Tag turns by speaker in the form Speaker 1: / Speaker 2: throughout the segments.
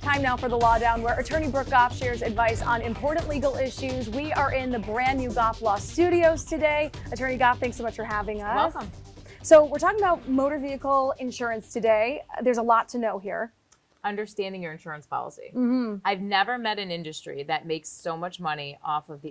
Speaker 1: Time now for the Lawdown, where attorney Brooke Goff shares advice on important legal issues. We are in the brand new Goff Law Studios today. Attorney Goff, thanks so much for having us.
Speaker 2: Welcome.
Speaker 1: So we're talking about motor vehicle insurance today. There's a lot to know here.
Speaker 2: Understanding your insurance policy.
Speaker 1: Mm-hmm.
Speaker 2: I've never met an industry that makes so much money off of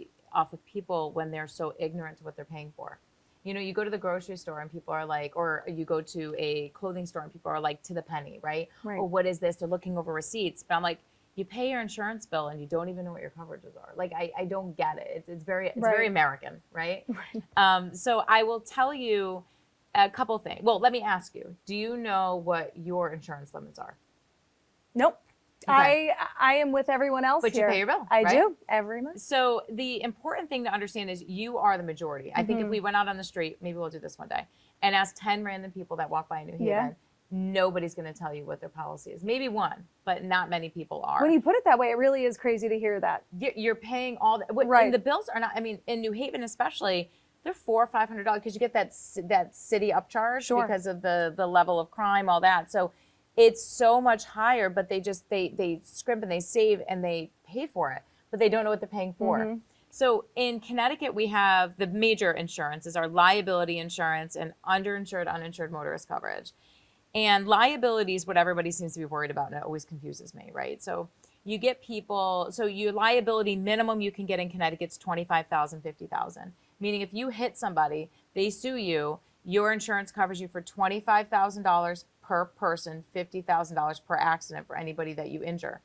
Speaker 2: people when they're so ignorant to what they're paying for. You know, you go to the grocery store and people are like, or you go to a clothing store and people are like to the penny, right? Or what is this? They're looking over receipts. But I'm like, you pay your insurance bill and you don't even know what your coverages are. Like, I don't get it. It's very American, right? So I will tell you a couple things. Well, let me ask you, do you know what your insurance limits are?
Speaker 1: Nope.
Speaker 2: Okay.
Speaker 1: I am with everyone else
Speaker 2: but
Speaker 1: here.
Speaker 2: You pay your bill,
Speaker 1: I
Speaker 2: right?
Speaker 1: do, every month.
Speaker 2: So the important thing to understand is you are the majority. I think if we went out on the street, maybe we'll do this one day, and ask 10 random people that walk by New Haven, nobody's going to tell you what their policy is. Maybe one, but not many people are.
Speaker 1: When you put it that way, it really is crazy to hear that.
Speaker 2: You're paying all the, and the bills are not, I mean, in New Haven especially, they're $400 or $500 because you get that city upcharge because of the level of crime, all that. So it's so much higher, but they scrimp and they save and they pay for it, but they don't know what they're paying for. So in Connecticut, we have the major insurances are liability insurance and underinsured, uninsured motorist coverage. And liability is what everybody seems to be worried about, and it always confuses me, right? So you get people, so your liability minimum you can get in Connecticut is $25,000, $50,000. Meaning if you hit somebody, they sue you, your insurance covers you for $25,000 per person, $50,000 per accident for anybody that you injure.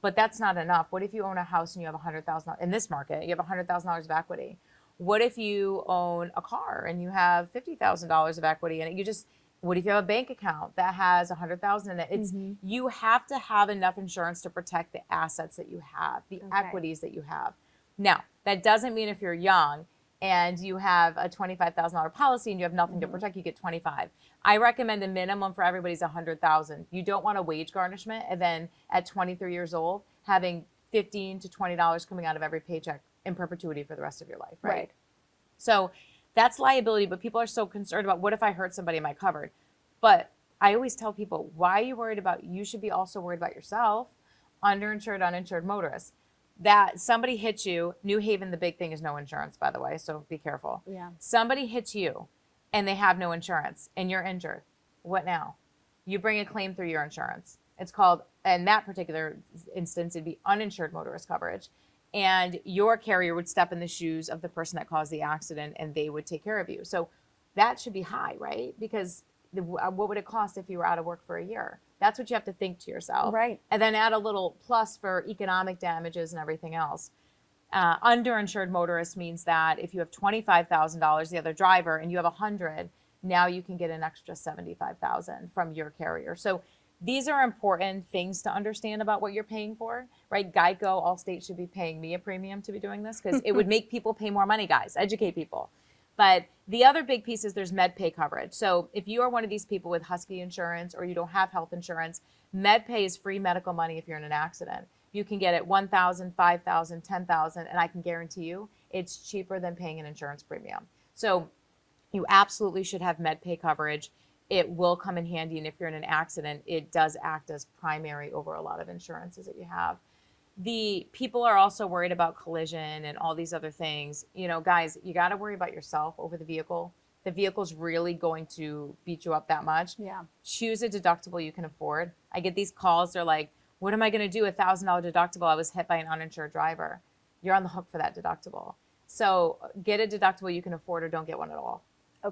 Speaker 2: But that's not enough. What if you own a house and you have $100,000 in this market? You have $100,000 of equity. What if you own a car and you have $50,000 of equity in it? What if you have a bank account that has $100,000 in it? It's you have to have enough insurance to protect the assets that you have, the equities that you have. Now, that doesn't mean if you're young and you have a $25,000 policy and you have nothing to protect, you get 25. I recommend a minimum for everybody's 100,000. You don't want a wage garnishment and then at 23 years old having $15 to $20 coming out of every paycheck in perpetuity for the rest of your life, right? So that's liability, but people are so concerned about what if I hurt somebody, am I covered? But I always tell people, why are you worried about, you should be also worried about yourself, underinsured, uninsured motorists. That somebody hits you, New Haven, the big thing is no insurance, by the way, so be careful. Somebody hits you and they have no insurance and you're injured. What now? You bring a claim through your insurance. It's called, in that particular instance, it'd be uninsured motorist coverage. And your carrier would step in the shoes of the person that caused the accident and they would take care of you. So that should be high, right? Because what would it cost if you were out of work for a year? That's what you have to think to yourself.
Speaker 1: Right.
Speaker 2: And then add a little plus for economic damages and everything else. Underinsured motorist means that if you have $25,000, the other driver, and you have 100, now you can get an extra $75,000 from your carrier. So these are important things to understand about what you're paying for, right? Geico, Allstate should be paying me a premium to be doing this because it would make people pay more money, guys. Educate people. But the other big piece is there's MedPay coverage. So if you are one of these people with Husky insurance or you don't have health insurance, MedPay is free medical money if you're in an accident. You can get it $1,000, $5,000, $10,000, and I can guarantee you it's cheaper than paying an insurance premium. So you absolutely should have MedPay coverage. It will come in handy, and if you're in an accident, it does act as primary over a lot of insurances that you have. The people are also worried about collision and all these other things. You know, guys, you got to worry about yourself over the vehicle. The vehicle's really going to beat you up that much. Choose a deductible you can afford. I get these calls. They're like, what am I going to do? $1,000 deductible. I was hit by an uninsured driver. You're on the hook for that deductible. So get a deductible you can afford or don't get one at all.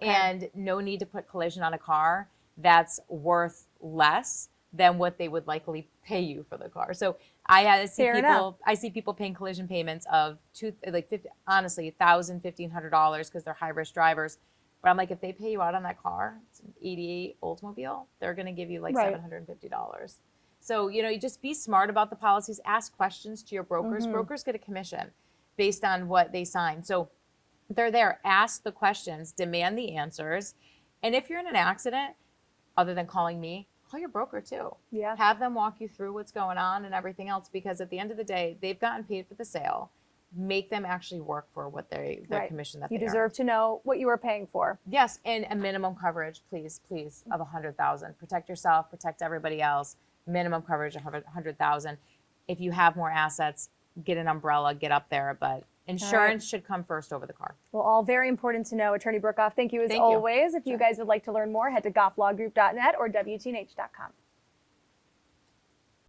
Speaker 2: And no need to put collision on a car that's worth less than what they would likely pay you for the car. So I see people paying collision payments of honestly $1,000, $1,500 because they're high risk drivers. But I'm like, if they pay you out on that car, it's an '88 Oldsmobile, they're going to give you like $750. So, you know, you just be smart about the policies. Ask questions to your brokers. Brokers get a commission based on what they sign. So they're there. Ask the questions, demand the answers. And if you're in an accident, other than calling me, call your broker too. Have them walk you through what's going on and everything else, because at the end of the day, they've gotten paid for the sale. Make them actually work for what their commission that
Speaker 1: you
Speaker 2: they
Speaker 1: deserve
Speaker 2: earned.
Speaker 1: to know what you are paying for.
Speaker 2: Yes, and a minimum coverage, please, of 100,000. Protect yourself, protect everybody else. minimum coverage, 100,000. If you have more assets, get an umbrella, get up there, but insurance should come first over the car.
Speaker 1: Well, all very important to know. Attorney Brooke Goff, thank you as always. If you guys would like to learn more, head to gofflawgroup.net or WTNH.com.